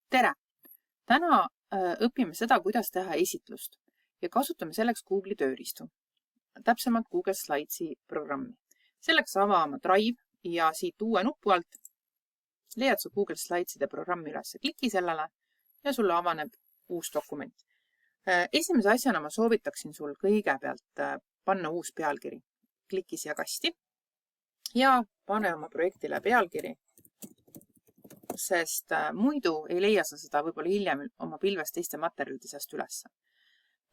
Tere! Täna õpime seda, kuidas teha esitlust ja kasutame selleks Google'i tööriistu, täpsemalt Google Slidesi programmi. Selleks ava oma Drive ja siit uue nupu alt leiad sa Google Slideside programmi üles. Kliki sellele ja sulle avaneb uus dokument. Esimese asjana ma soovitaksin sul kõigepealt panna uus pealkiri. Kliki siia kasti ja pane oma projektile pealkiri, sest muidu ei leia sa seda võib-olla hiljem oma pilvest teiste materjalide seast üles.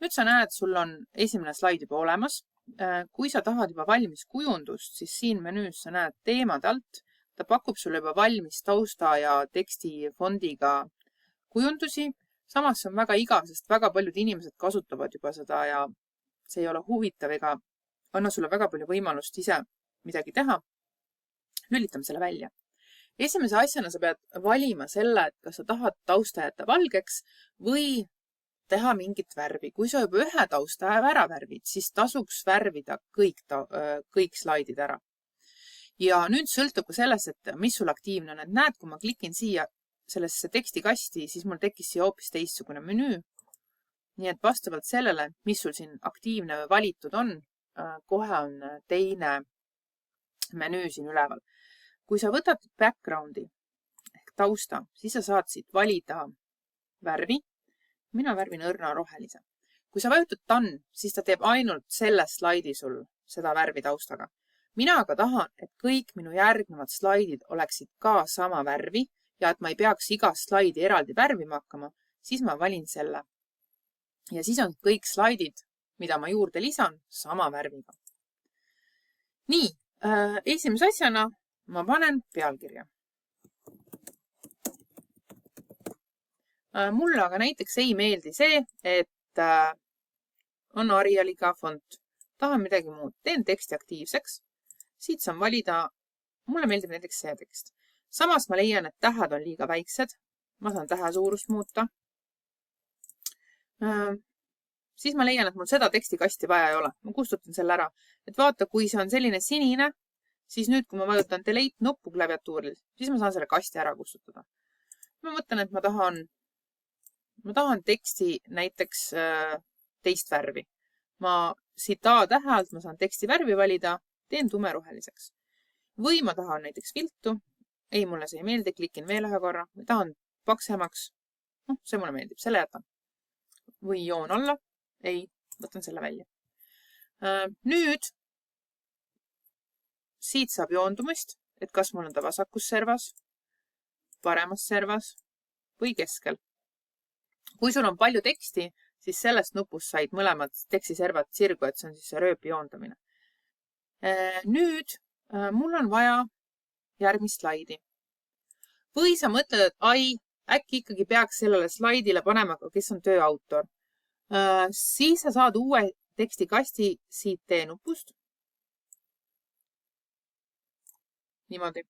Nüüd sa näed, sul on esimene slaid juba olemas. Kui sa tahad juba valmis kujundust, siis siin menüüs sa näed teemade alt. Ta pakub sulle juba valmis tausta ja teksti fondiga kujundusi. Samas see on väga igav, sest väga paljud inimesed kasutavad juba seda ja see ei ole huvitav ega anna sulle väga palju võimalust ise midagi teha. Lülitame selle välja. Esimese asjana sa pead valima selle, et kas sa tahad tausta jätta valgeks või teha mingit värvi. Kui sa juba ühe tausta ära värvid, siis tasuks värvida kõik slaidid ära. Ja nüüd sõltub ka sellest, et mis sul aktiivne on. Et näed, kui ma klikin siia sellesse tekstikasti, siis mul tekkis siia hoopis teistsugune menüü. Nii et vastavalt sellele, mis sul siin aktiivne või valitud on, kohe on teine menüü siin üleval. Kui sa võtad backgroundi ehk tausta, siis sa saad siit valida värvi. Mina värvin õrna rohelise. Kui sa vajutad done, siis ta teeb ainult selle slaidi sul seda värvi taustaga. Mina aga tahan, et kõik minu järgnevad slaidid oleksid ka sama värvi ja et ma ei peaks iga slaidi eraldi värvima hakkama, siis ma valin selle. Ja siis on kõik slaidid, mida ma juurde lisan, sama värviga. Nii, esimese asjana ma panen pealkirja. Mulle aga näiteks ei meeldi see, et on Arialiga font. Tahan midagi muud. Teen teksti aktiivseks. Siit saan valida, mulle meeldib näiteks see tekst. Samas ma leian, et tähed on liiga väiksed. Ma saan tähe suurust muuta. Siis ma leian, et mul seda tekstikasti vaja ei ole. Ma kustutan selle ära. Et vaata, kui see on selline sinine, siis nüüd, kui ma vajutan delete nuppu klaviatuuril, siis ma saan selle kasti ära kustutada. Ma mõtlen, et ma tahan teksti näiteks teist värvi. Ma siit A-tähe alt ma saan teksti värvi valida, teen tumeroheliseks. Või ma tahan näiteks viltu. Ei, mulle see ei meeldi, klikin veel ühe korra. Ma tahan paksemaks. See mulle meeldib, selle jätan. Või joon alla. Ei, võtan selle välja. Nüüd siit saab joondumist, et kas mul on ta vasakus servas, paremas servas või keskel. Kui sul on palju teksti, siis sellest nupust said mõlemad tekstiservad sirgu, et see on siis see rööpi joondamine. Nüüd mul on vaja järgmist slaidi. Või sa mõtled, et äkki ikkagi peaks sellele slaidile panema, kes on töö autor. Siis sa saad uue tekstikasti siit T-nupust. Niimoodi.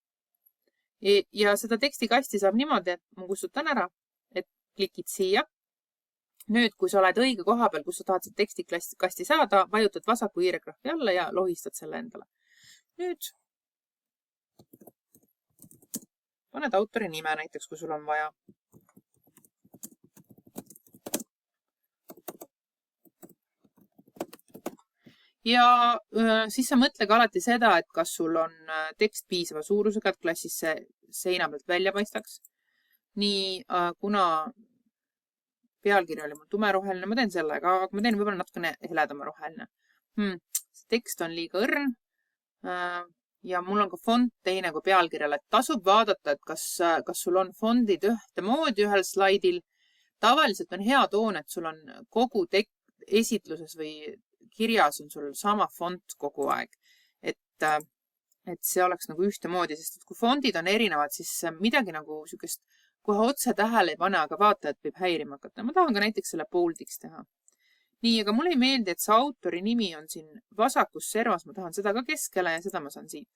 Ja seda tekstikasti saab niimoodi, et ma kustutan ära, et klikid siia. Nüüd, kui sa oled õige koha peal, kus sa tahad seda tekstikasti saada, vajutad vasaku i-graafi alla ja lohistad selle endale. Nüüd paned autori nime näiteks, kui sul on vaja. Ja siis sa mõtle ka alati seda, et kas sul on tekst piisava suurusega, et klassis see seina pealt välja paistaks. Nii, kuna pealkiri oli mul tumeroheline, ma teen sellega, aga ma teen võib-olla natukene heledama roheline. See tekst on liiga õrn ja mul on ka font teine kui pealkirjal, et tasub vaadata, et kas sul on fondid ühtemoodi ühel slaidil. Tavaliselt on hea toon, et sul on kogu esitluses või kirjas on sul sama font kogu aeg, et see oleks nagu ühtemoodi, sest kui fondid on erinevad, siis midagi nagu sükest kohe otse tähele ei pane, aga vaatajad võib häirima hakata. Ma tahan ka näiteks selle boldiks teha. Nii, aga mulle ei meeldi, et see autori nimi on siin vasakus servas. Ma tahan seda ka keskele ja seda ma saan siit.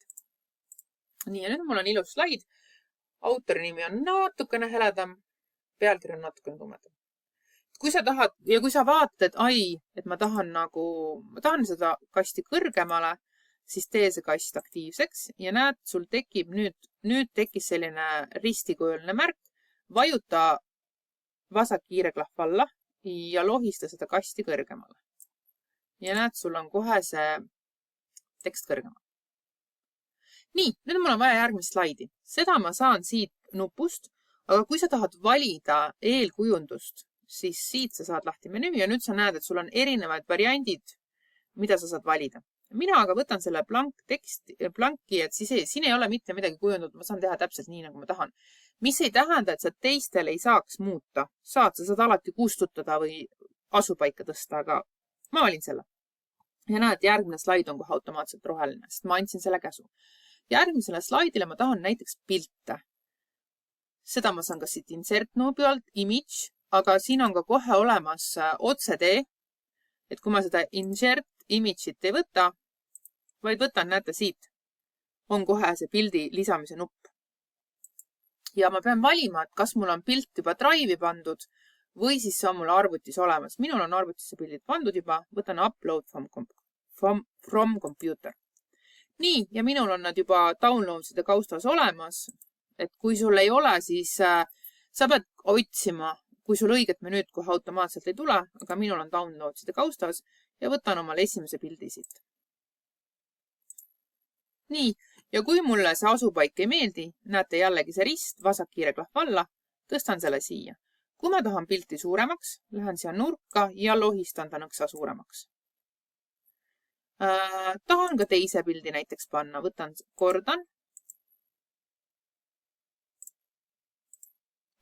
Nii, ja nüüd mul on ilus slaid. Autori nimi on natukene heledam, pealkiri on natukene tumedam. Kui sa tahad ja kui sa vaatad, et ma tahan seda kasti kõrgemale, siis tee see kast aktiivseks ja näed, sul tekib nüüd tekkis selline ristikujuline märk. Vajuta vasak kiire klahv alla ja lohista seda kasti kõrgemale. Ja näed, sul on kohe see tekst kõrgemal. Nii, nüüd mul on vaja järgmist slaidi. Seda ma saan siit nupust, aga kui sa tahad valida eelkujundust, siis siit sa saad lahti menüü ja nüüd sa näed, et sul on erinevad variandid, mida sa saad valida. Mina aga võtan selle blanki, et siin ei ole mitte midagi kujundatud, ma saan teha täpselt nii, nagu ma tahan. Mis ei tähenda, et sa teistel ei saaks muuta. Sa saad alati kustutada või asupaika tõsta, aga ma valin selle. Ja näed, järgmine slaid on kohe automaatselt roheline, sest ma andsin selle käsu. Järgmisele slaidile ma tahan näiteks pilte. Seda ma saan ka siit insert nuubi alt, image, aga siin on ka kohe olemas otsetee, et kui ma seda insert image'it ei võta, vaid võtan, näete siit, on kohe see pildi lisamise nupp. Ja ma pean valima, et kas mul on pilt juba Drive'i pandud või siis see on mul arvutis olemas. Minul on arvutisse pildid pandud juba, võtan upload from computer. Nii, ja minul on nad juba downloadside kaustas olemas, et kui sul ei ole, siis sa pead otsima, kui sul õiget menüüd kohe automaatselt ei tule, aga minul on downloadside kaustas ja võtan omale esimese pildi siit. Nii, ja kui mulle see asupaik ei meeldi, näete jällegi see rist, vasak kiire klahv alla, tõstan selle siia. Kui ma tahan pilti suuremaks, lähen siia nurka ja lohistan ta nõksa suuremaks. Tahan ka teise pildi näiteks panna, kordan.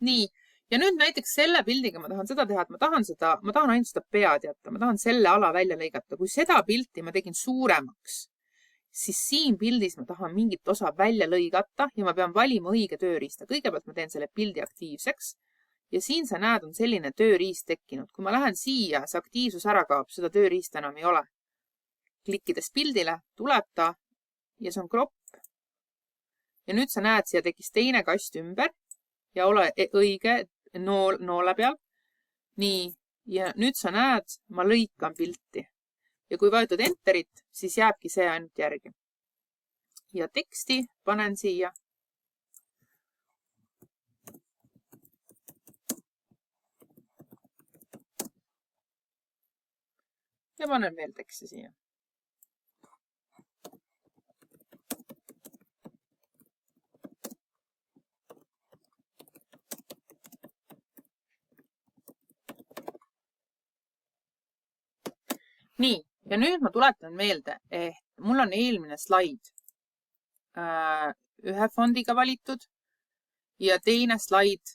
Nii, ja nüüd näiteks selle pildiga ma tahan seda teha, et ma tahan ainult seda pead jätta, ma tahan selle ala välja lõigata. Kui seda pilti ma tegin suuremaks, siis siin pildis ma tahan mingit osa välja lõigata ja ma pean valima õige tööriista. Kõigepealt ma teen selle pildi aktiivseks ja siin sa näed, on selline tööriist tekkinud. Kui ma lähen siia, see aktiivsus ära kaob, seda tööriista enam ei ole. Klikkides pildile, tuleb ta ja see on kropp. Ja nüüd sa näed, siia tekkis teine kast ümber ja ole õige noole peal. Nii, ja nüüd sa näed, ma lõikan pilti. Ja kui vajutad enterit, siis jääbki see ainult järgi. Ja teksti panen siia. Ja panen veel teksti siia. Nii, ja nüüd ma tuletan meelde, et mul on eelmine slaid ühe fondiga valitud ja teine slaid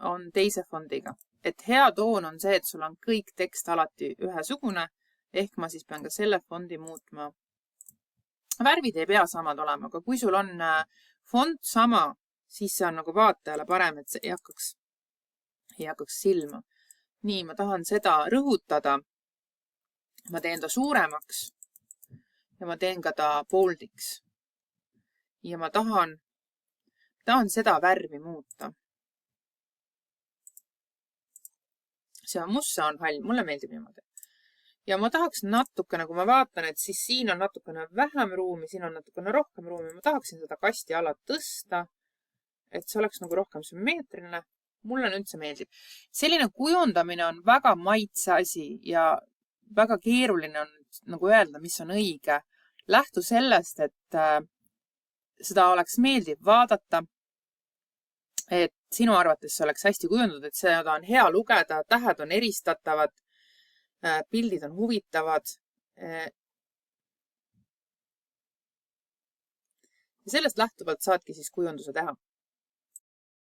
on teise fondiga. Et hea toon on see, et sul on kõik tekst alati ühesugune, ehk ma siis pean ka selle fondi muutma. Värvid ei pea samad olema, aga kui sul on fond sama, siis see on nagu vaatajale parem, et see ei hakkaks silma. Nii, ma tahan seda rõhutada. Ma teen ta suuremaks ja ma teen ka ta boldiks. Ja ma tahan seda värvi muuta. See on must, see on hall. Mulle meeldib niimoodi. Ja ma tahaks natukene, kui ma vaatan, et siis siin on natukene vähem ruumi, siin on natukene rohkem ruumi. Ma tahaksin seda kasti ala tõsta, et see oleks nagu rohkem sümmeetriline. Mulle nüüd see meeldib. Selline kujundamine on väga maitse asi ja väga keeruline on nagu öelda, mis on õige. Lähtu sellest, et seda oleks meeldiv vaadata, et sinu arvates see oleks hästi kujundatud, et seda on hea lugeda, tähed on eristatavad, pildid on huvitavad. Ja sellest lähtuvalt saadki siis kujunduse teha.